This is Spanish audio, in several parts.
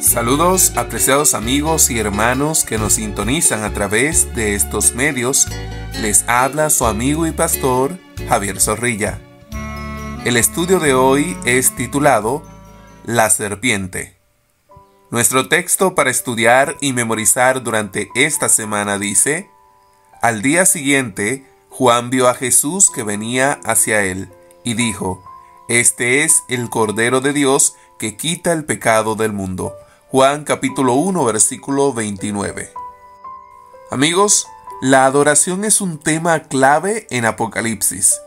Saludos, apreciados amigos y hermanos que nos sintonizan a través de estos medios. Les habla su amigo y pastor Javier Zorrilla. El estudio de hoy es titulado La serpiente. Nuestro texto para estudiar y memorizar durante esta semana dice: Al día siguiente, Juan vio a Jesús que venía hacia él y dijo: Este es el Cordero de Dios que quita el pecado del mundo. Juan capítulo 1, versículo 29. Amigos, la adoración es un tema clave en Apocalipsis.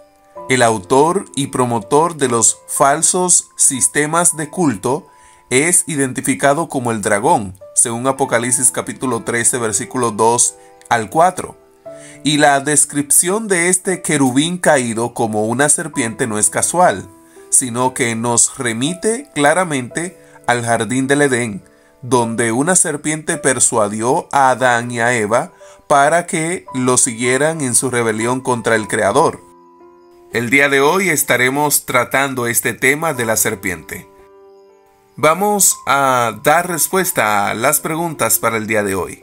El autor y promotor de los falsos sistemas de culto es identificado como el dragón, según Apocalipsis capítulo 13, versículo 2 al 4. Y la descripción de este querubín caído como una serpiente no es casual, sino que nos remite claramente al jardín del Edén, donde una serpiente persuadió a Adán y a Eva para que lo siguieran en su rebelión contra el Creador. El día de hoy estaremos tratando este tema de la serpiente. Vamos a dar respuesta a las preguntas para el día de hoy.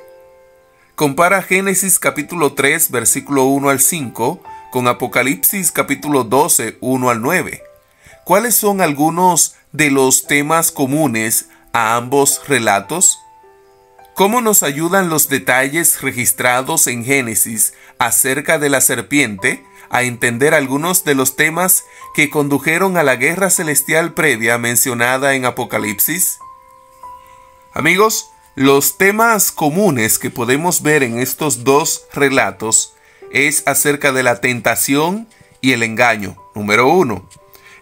Compara Génesis capítulo 3, versículo 1 al 5 con Apocalipsis capítulo 12, 1 al 9. ¿Cuáles son algunos de los temas comunes a ambos relatos? ¿Cómo nos ayudan los detalles registrados en Génesis acerca de la serpiente a entender algunos de los temas que condujeron a la guerra celestial previa mencionada en Apocalipsis? Amigos, los temas comunes que podemos ver en estos dos relatos es acerca de la tentación y el engaño. Número 1.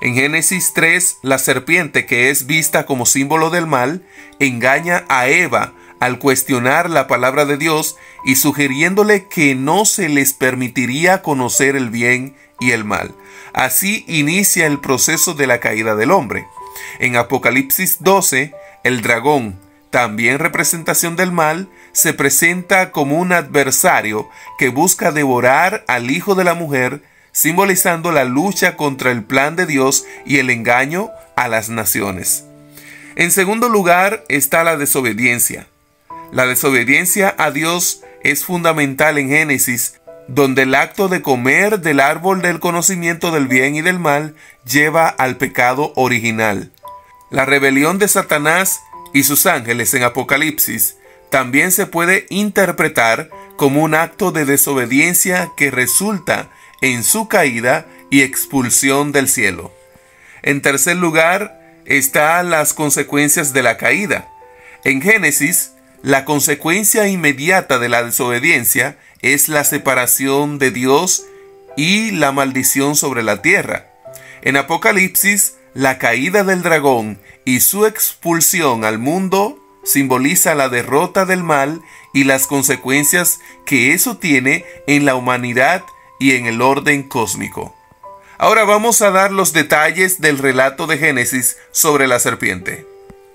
En Génesis 3, la serpiente, que es vista como símbolo del mal, engaña a Eva al cuestionar la palabra de Dios y sugiriéndole que no se les permitiría conocer el bien y el mal. Así inicia el proceso de la caída del hombre. En Apocalipsis 12, el dragón, también representación del mal, se presenta como un adversario que busca devorar al hijo de la mujer, simbolizando la lucha contra el plan de Dios y el engaño a las naciones. En segundo lugar está la desobediencia. La desobediencia a Dios es fundamental en Génesis, donde el acto de comer del árbol del conocimiento del bien y del mal lleva al pecado original. La rebelión de Satanás y sus ángeles en Apocalipsis también se puede interpretar como un acto de desobediencia que resulta en su caída y expulsión del cielo. En tercer lugar están las consecuencias de la caída. En Génesis, la consecuencia inmediata de la desobediencia es la separación de Dios y la maldición sobre la tierra. En Apocalipsis, la caída del dragón y su expulsión al mundo simboliza la derrota del mal y las consecuencias que eso tiene en la humanidad y en el orden cósmico. Ahora vamos a dar los detalles del relato de Génesis sobre la serpiente.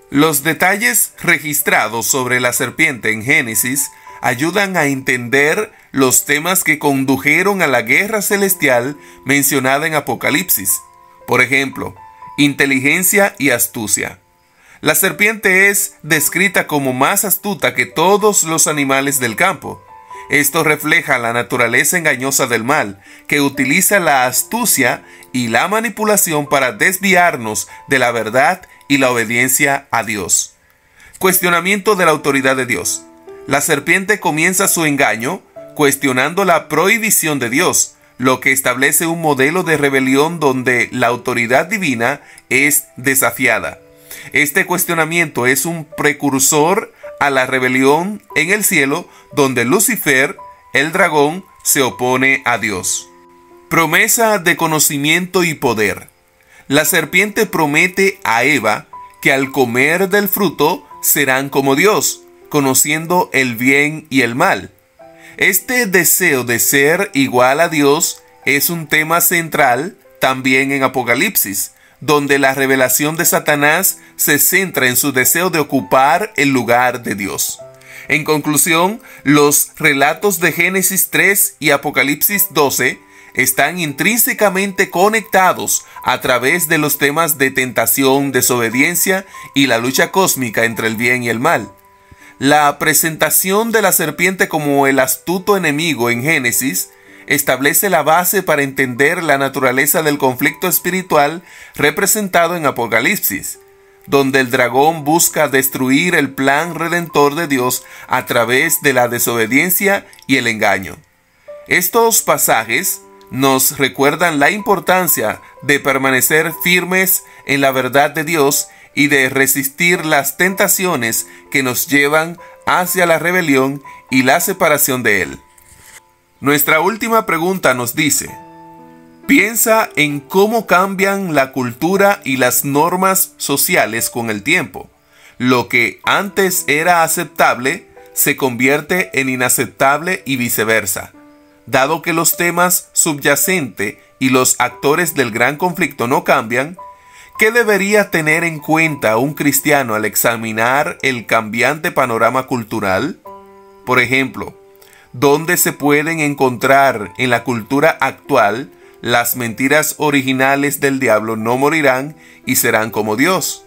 Los detalles registrados sobre la serpiente en Génesis ayudan a entender los temas que condujeron a la guerra celestial mencionada en Apocalipsis. Por ejemplo, inteligencia y astucia. La serpiente es descrita como más astuta que todos los animales del campo. Esto refleja la naturaleza engañosa del mal, que utiliza la astucia y la manipulación para desviarnos de la verdad y la obediencia a Dios. Cuestionamiento de la autoridad de Dios. La serpiente comienza su engaño cuestionando la prohibición de Dios, lo que establece un modelo de rebelión donde la autoridad divina es desafiada. Este cuestionamiento es un precursor a la rebelión en el cielo, donde Lucifer, el dragón, se opone a Dios. Promesa de conocimiento y poder. La serpiente promete a Eva que al comer del fruto serán como Dios, conociendo el bien y el mal. Este deseo de ser igual a Dios es un tema central también en Apocalipsis, donde la revelación de Satanás se centra en su deseo de ocupar el lugar de Dios. En conclusión, los relatos de Génesis 3 y Apocalipsis 12 están intrínsecamente conectados a través de los temas de tentación, desobediencia y la lucha cósmica entre el bien y el mal. La presentación de la serpiente como el astuto enemigo en Génesis establece la base para entender la naturaleza del conflicto espiritual representado en Apocalipsis, donde el dragón busca destruir el plan redentor de Dios a través de la desobediencia y el engaño. Estos pasajes nos recuerdan la importancia de permanecer firmes en la verdad de Dios y de resistir las tentaciones que nos llevan hacia la rebelión y la separación de Él. Nuestra última pregunta nos dice: piensa en cómo cambian la cultura y las normas sociales con el tiempo. Lo que antes era aceptable se convierte en inaceptable y viceversa. Dado que los temas subyacentes y los actores del gran conflicto no cambian, ¿qué debería tener en cuenta un cristiano al examinar el cambiante panorama cultural? Por ejemplo, ¿dónde se pueden encontrar en la cultura actual las mentiras originales del diablo no morirán y serán como Dios?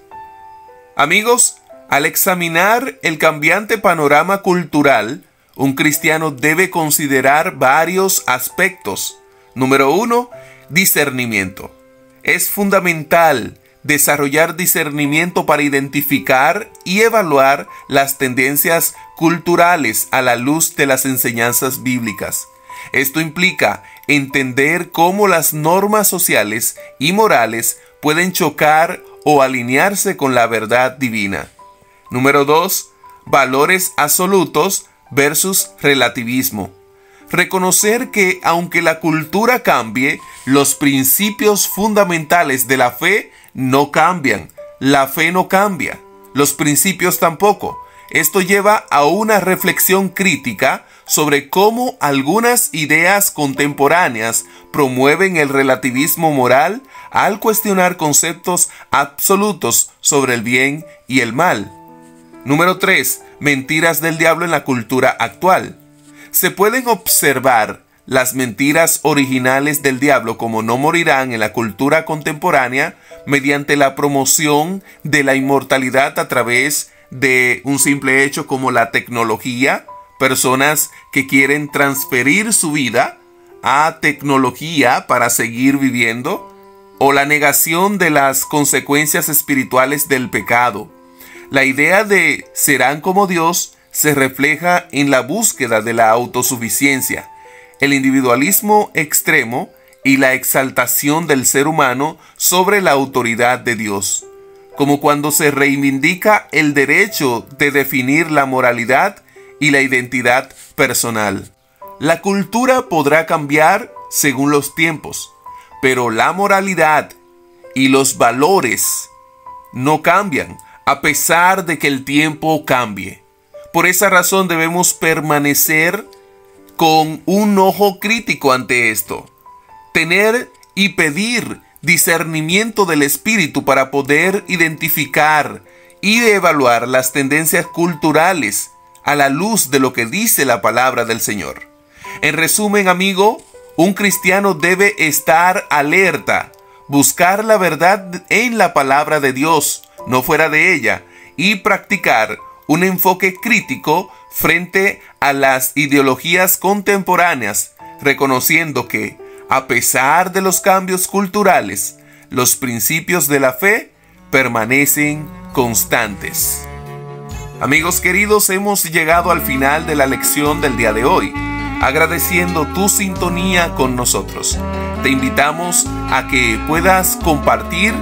Amigos, al examinar el cambiante panorama cultural, un cristiano debe considerar varios aspectos. Número 1, discernimiento. Es fundamental desarrollar discernimiento para identificar y evaluar las tendencias culturales a la luz de las enseñanzas bíblicas. Esto implica entender cómo las normas sociales y morales pueden chocar o alinearse con la verdad divina. Número 2, valores absolutos versus relativismo. Reconocer que aunque la cultura cambie, los principios fundamentales de la fe no cambian. La fe no cambia, los principios tampoco. Esto lleva a una reflexión crítica sobre cómo algunas ideas contemporáneas promueven el relativismo moral al cuestionar conceptos absolutos sobre el bien y el mal. Número 3. Mentiras del diablo en la cultura actual. Se pueden observar las mentiras originales del diablo como no morirán en la cultura contemporánea mediante la promoción de la inmortalidad a través de un simple hecho como la tecnología, personas que quieren transferir su vida a tecnología para seguir viviendo, o la negación de las consecuencias espirituales del pecado. La idea de serán como Dios se refleja en la búsqueda de la autosuficiencia, el individualismo extremo y la exaltación del ser humano sobre la autoridad de Dios, como cuando se reivindica el derecho de definir la moralidad y la identidad personal. La cultura podrá cambiar según los tiempos, pero la moralidad y los valores no cambian a pesar de que el tiempo cambie. Por esa razón debemos permanecer con un ojo crítico ante esto. Tener y pedir discernimiento del espíritu para poder identificar y evaluar las tendencias culturales a la luz de lo que dice la palabra del Señor. En resumen, amigo, un cristiano debe estar alerta, buscar la verdad en la palabra de Dios, no fuera de ella, y practicar un enfoque crítico frente a las ideologías contemporáneas, reconociendo que, a pesar de los cambios culturales, los principios de la fe permanecen constantes. Amigos queridos, hemos llegado al final de la lección del día de hoy, agradeciendo tu sintonía con nosotros. Te invitamos a que puedas compartir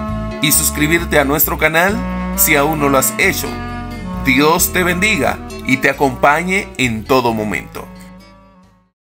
y suscribirte a nuestro canal si aún no lo has hecho. Dios te bendiga y te acompañe en todo momento.